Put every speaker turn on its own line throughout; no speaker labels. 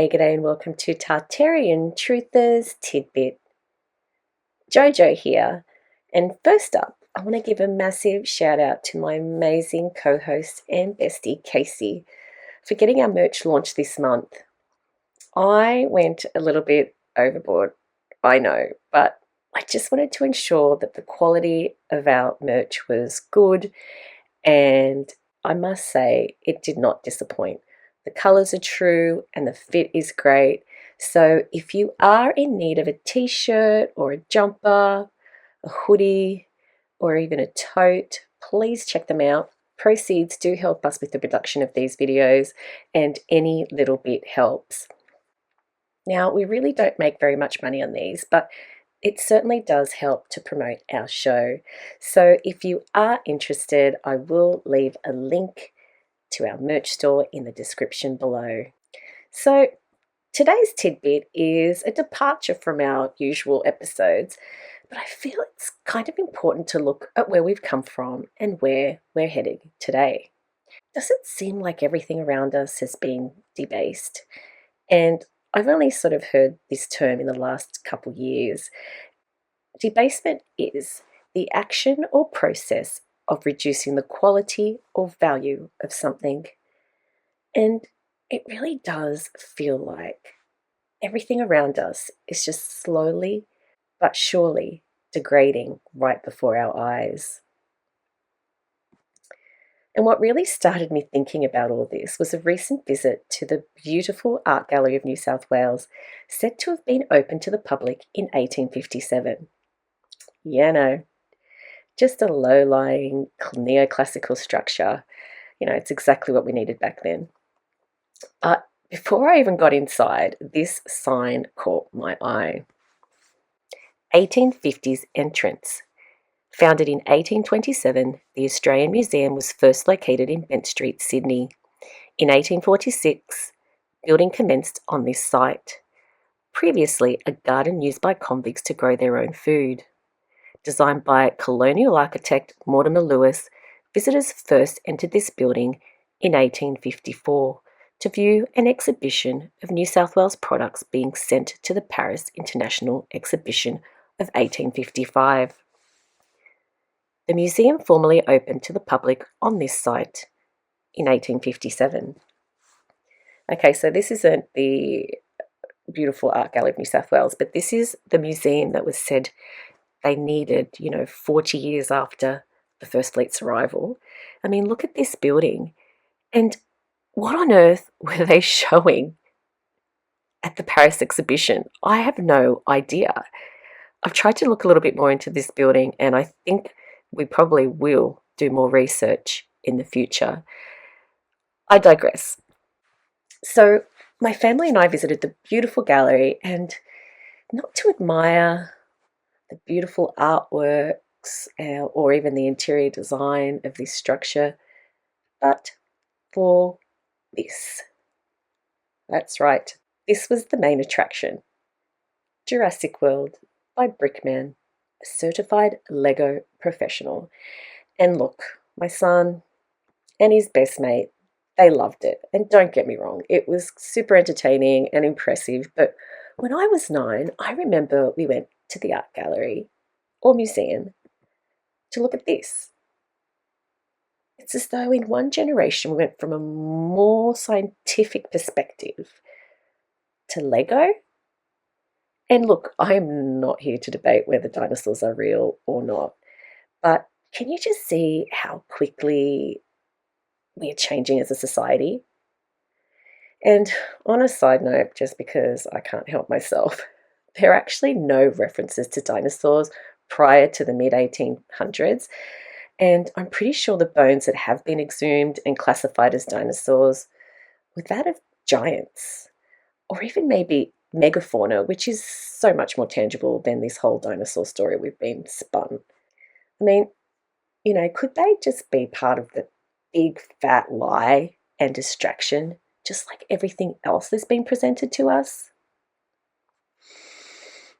G'day and welcome to Tartarian Truthers Tid-Bit. JoJo here, and first up, I want to give a massive shout out to my amazing co-host and bestie Casey for getting our merch launched this month. I went a little bit overboard, I know, but I just wanted to ensure that the quality of our merch was good, and I must say it did not disappoint. The colours are true and the fit is great. So if you are in need of a t-shirt or a jumper, a hoodie, or even a tote, please check them out. Proceeds do help us with the production of these videos, and any little bit helps. Now, we really don't make very much money on these, but it certainly does help to promote our show. So if you are interested, I will leave a link to our merch store in the description below. So today's tidbit is a departure from our usual episodes, but I feel it's kind of important to look at where we've come from and where we're heading today. Does it seem like everything around us has been debased? And I've only sort of heard this term in the last couple years. Debasement is the action or process of reducing the quality or value of something. And it really does feel like everything around us is just slowly but surely degrading right before our eyes. And what really started me thinking about all this was a recent visit to the beautiful Art Gallery of New South Wales, said to have been opened to the public in 1857. Yeah, no, just a low-lying neoclassical structure. You know, it's exactly what we needed back then. But before I even got inside, this sign caught my eye. 1850s entrance. Founded in 1827, the Australian Museum was first located in Bent Street, Sydney. In 1846, building commenced on this site. Previously, a garden used by convicts to grow their own food. Designed by colonial architect Mortimer Lewis, visitors first entered this building in 1854 to view an exhibition of New South Wales products being sent to the Paris International Exhibition of 1855. The museum formally opened to the public on this site in 1857. Okay, so this isn't the beautiful Art Gallery of New South Wales, but this is the museum that was said they needed, 40 years after the First Fleet's arrival. I mean, look at this building. And what on earth were they showing at the Paris exhibition? I have no idea. I've tried to look a little bit more into this building, and I think we probably will do more research in the future. I digress. So my family and I visited the beautiful gallery, and not to admire the beautiful artworks or even the interior design of this structure, but for this. That's right, this was the main attraction. Jurassic World by Brickman, a certified Lego professional. And look, my son and his best mate, they loved it. And don't get me wrong, it was super entertaining and impressive, but when I was 9, I remember we went to the art gallery or museum to look at this. It's as though in one generation we went from a more scientific perspective to Lego. And look, I'm not here to debate whether dinosaurs are real or not, but can you just see how quickly we're changing as a society? And on a side note, just because I can't help myself, there are actually no references to dinosaurs prior to the mid-1800s, and I'm pretty sure the bones that have been exhumed and classified as dinosaurs were that of giants, or even maybe megafauna, which is so much more tangible than this whole dinosaur story we've been spun. I mean, could they just be part of the big fat lie and distraction, just like everything else that's been presented to us?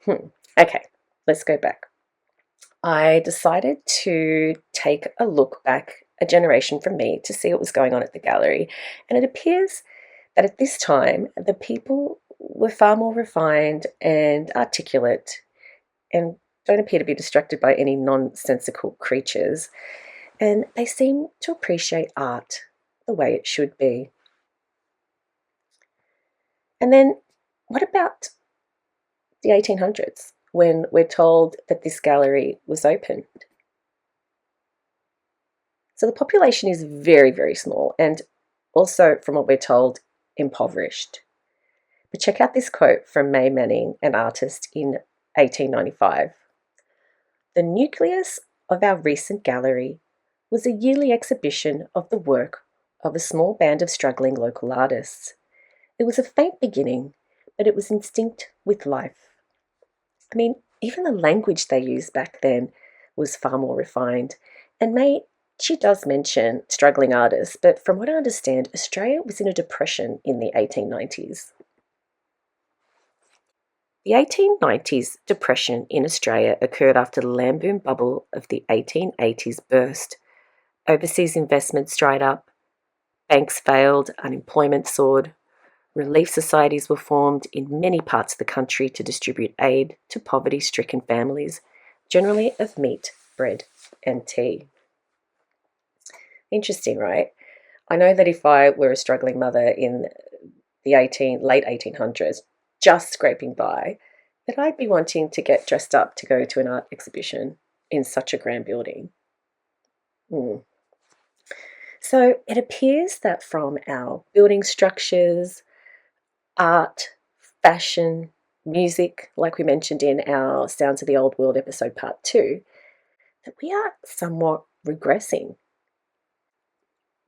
Okay, let's go back. I decided to take a look back a generation from me to see what was going on at the gallery, and it appears that at this time, the people were far more refined and articulate and don't appear to be distracted by any nonsensical creatures, and they seem to appreciate art the way it should be. And then, what about the 1800s, when we're told that this gallery was opened? So the population is very, very small, and also, from what we're told, impoverished. But check out this quote from May Manning, an artist, in 1895. "The nucleus of our recent gallery was a yearly exhibition of the work of a small band of struggling local artists. It was a faint beginning, but it was instinct with life." I mean, even the language they used back then was far more refined. And May, she does mention struggling artists, but from what I understand, Australia was in a depression in the 1890s. The 1890s depression in Australia occurred after the land boom bubble of the 1880s burst. Overseas investments dried up, banks failed, unemployment soared, relief societies were formed in many parts of the country to distribute aid to poverty-stricken families, generally of meat, bread, and tea. Interesting, right? I know that if I were a struggling mother in the late 1800s, just scraping by, that I'd be wanting to get dressed up to go to an art exhibition in such a grand building. So it appears that from our building structures, art, fashion, music, like we mentioned in our Sounds of the Old World episode part 2, that we are somewhat regressing.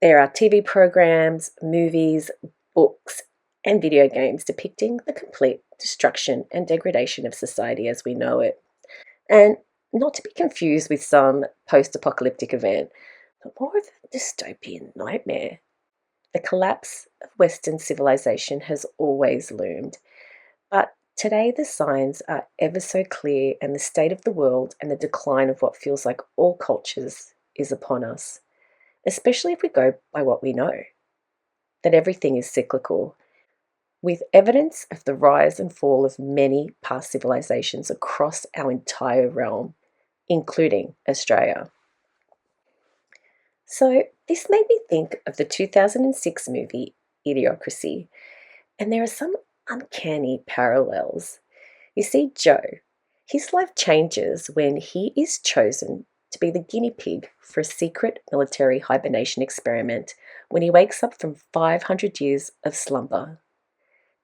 There are TV programs, movies, books, and video games depicting the complete destruction and degradation of society as we know it. And not to be confused with some post-apocalyptic event, but more of a dystopian nightmare. The collapse of Western civilization has always loomed, but today the signs are ever so clear, and the state of the world and the decline of what feels like all cultures is upon us, especially if we go by what we know, that everything is cyclical, with evidence of the rise and fall of many past civilizations across our entire realm, including Australia. So this made me think of the 2006 movie Idiocracy, and there are some uncanny parallels. You see, Joe, his life changes when he is chosen to be the guinea pig for a secret military hibernation experiment when he wakes up from 500 years of slumber.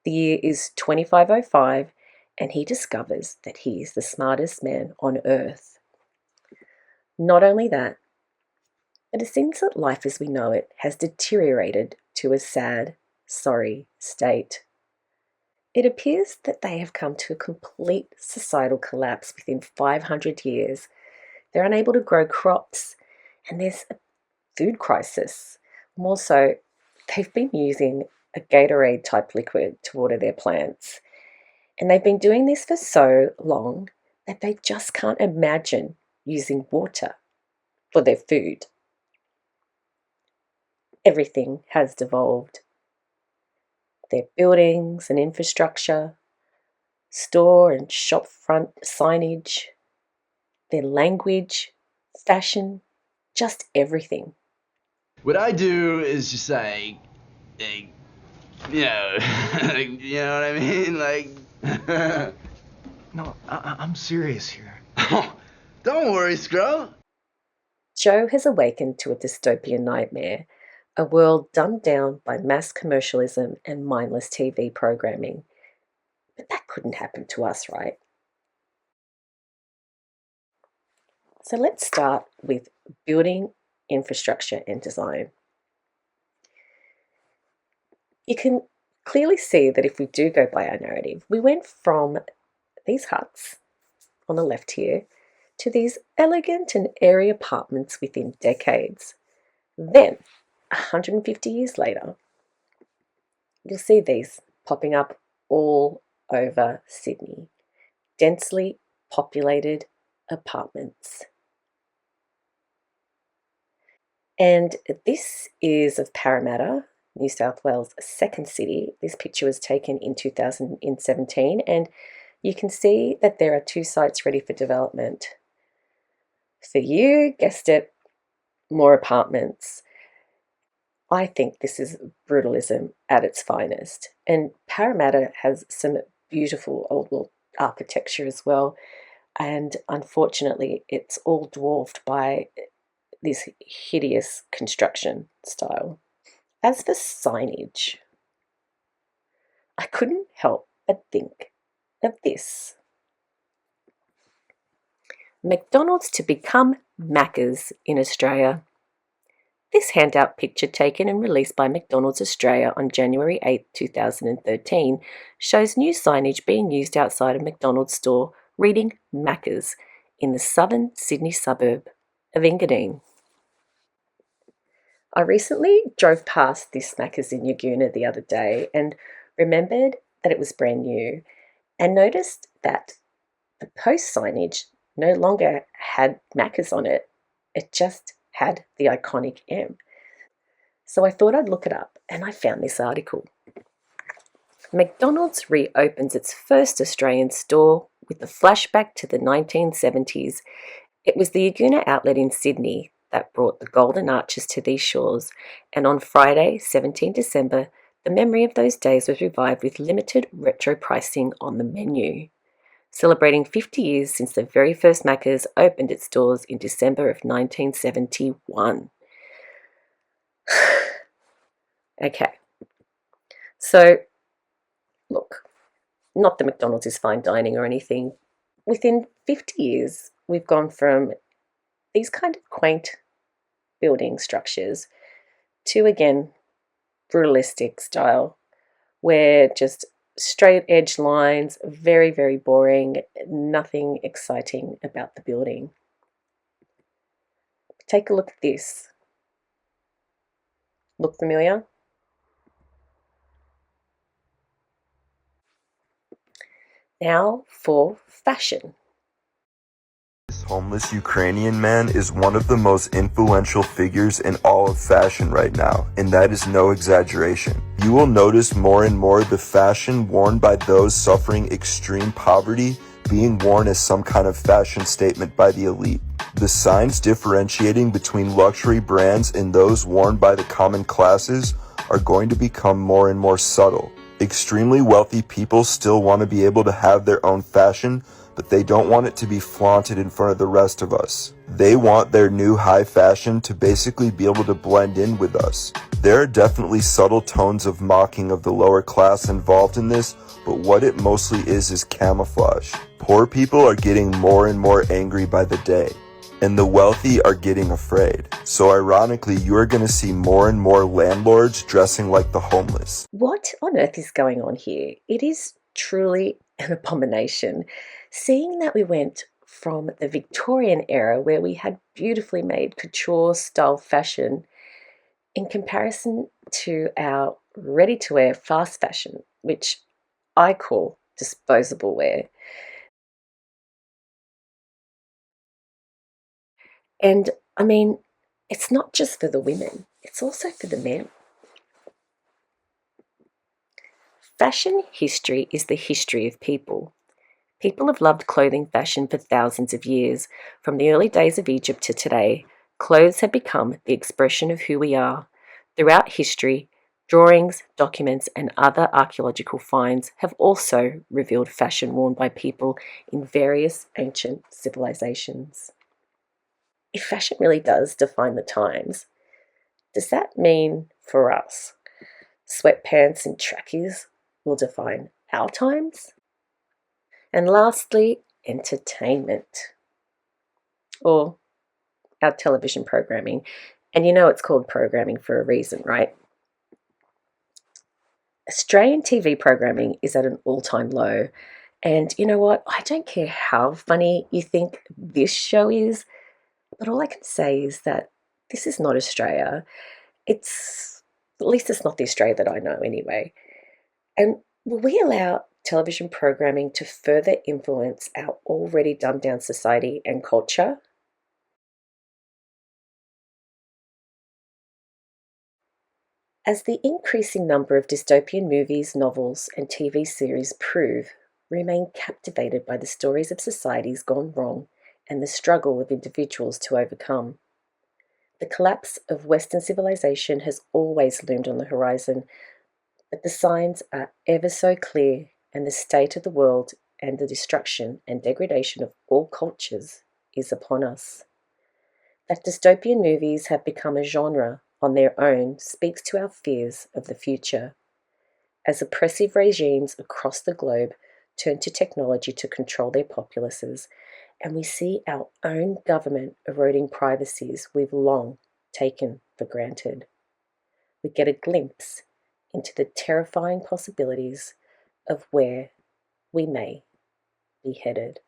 The year is 2505, and he discovers that he is the smartest man on Earth. Not only that, but it seems that life as we know it has deteriorated to a sad, sorry state. It appears that they have come to a complete societal collapse within 500 years. They're unable to grow crops, and there's a food crisis. More so, they've been using a Gatorade type liquid to water their plants. And they've been doing this for so long that they just can't imagine using water for their food. Everything has devolved. Their buildings and infrastructure, store and shop front signage, their language, fashion, just everything.
What I do is just like you know, you know what I mean? Like,
No, I'm serious here.
oh, don't worry, Scrub.
Joe has awakened to a dystopian nightmare, a world dumbed down by mass commercialism and mindless TV programming. But that couldn't happen to us, right? So let's start with building infrastructure and design. You can clearly see that if we do go by our narrative, we went from these huts on the left here to these elegant and airy apartments within decades. Then, 150 years later, you'll see these popping up all over Sydney. Densely populated apartments. And this is of Parramatta, New South Wales' second city. This picture was taken in 2017, and you can see that there are 2 sites ready for development. For you, guessed it, more apartments. I think this is brutalism at its finest. And Parramatta has some beautiful old world architecture as well. And unfortunately, it's all dwarfed by this hideous construction style. As for signage, I couldn't help but think of this. McDonald's to become Macca's in Australia. This handout picture taken and released by McDonald's Australia on January 8, 2013 shows new signage being used outside a McDonald's store reading Macca's in the southern Sydney suburb of Engadine. I recently drove past this Macca's in Yagoona the other day and remembered that it was brand new and noticed that the post signage no longer had Macca's on it. It just had the iconic M. So I thought I'd look it up, and I found this article. McDonald's reopens its first Australian store with a flashback to the 1970s. It was the Yagoona outlet in Sydney that brought the golden arches to these shores, and on Friday, 17 December, the memory of those days was revived with limited retro pricing on the menu. Celebrating 50 years since the very first Macca's opened its doors in December of 1971. Okay, so look, not that McDonald's is fine dining or anything. Within 50 years, we've gone from these kind of quaint building structures to, again, brutalistic style, where just straight edge lines, very, very boring, nothing exciting about the building. Take a look at this. Look familiar? Now for fashion.
This homeless Ukrainian man is one of the most influential figures in all of fashion right now, and that is no exaggeration. You will notice more and more the fashion worn by those suffering extreme poverty being worn as some kind of fashion statement by the elite. The signs differentiating between luxury brands and those worn by the common classes are going to become more and more subtle. Extremely wealthy people still want to be able to have their own fashion, but they don't want it to be flaunted in front of the rest of us. They want their new high fashion to basically be able to blend in with us. There are definitely subtle tones of mocking of the lower class involved in this, but what it mostly is camouflage. Poor people are getting more and more angry by the day, and the wealthy are getting afraid. So ironically, you are going to see more and more landlords dressing like the homeless.
What on earth is going on here? It is truly an abomination. Seeing that we went from the Victorian era, where we had beautifully made couture style fashion, in comparison to our ready-to-wear fast fashion, which I call disposable wear. And I mean, it's not just for the women, it's also for the men. Fashion history is the history of people. People have loved clothing fashion for thousands of years. From the early days of Egypt to today, clothes have become the expression of who we are. Throughout history, drawings, documents, and other archaeological finds have also revealed fashion worn by people in various ancient civilizations. If fashion really does define the times, does that mean for us, sweatpants and trackies will define our times? And lastly, entertainment, or our television programming. And you know it's called programming for a reason, right? Australian TV programming is at an all-time low. And you know what? I don't care how funny you think this show is, but all I can say is that this is not Australia. At least it's not the Australia that I know anyway. And will we allow television programming to further influence our already dumbed down society and culture? As the increasing number of dystopian movies, novels, and TV series prove, we remain captivated by the stories of societies gone wrong and the struggle of individuals to overcome. The collapse of Western civilization has always loomed on the horizon, but the signs are ever so clear, and the state of the world and the destruction and degradation of all cultures is upon us. That dystopian movies have become a genre on their own speaks to our fears of the future. As oppressive regimes across the globe turn to technology to control their populaces, and we see our own government eroding privacies we've long taken for granted, we get a glimpse into the terrifying possibilities of where we may be headed.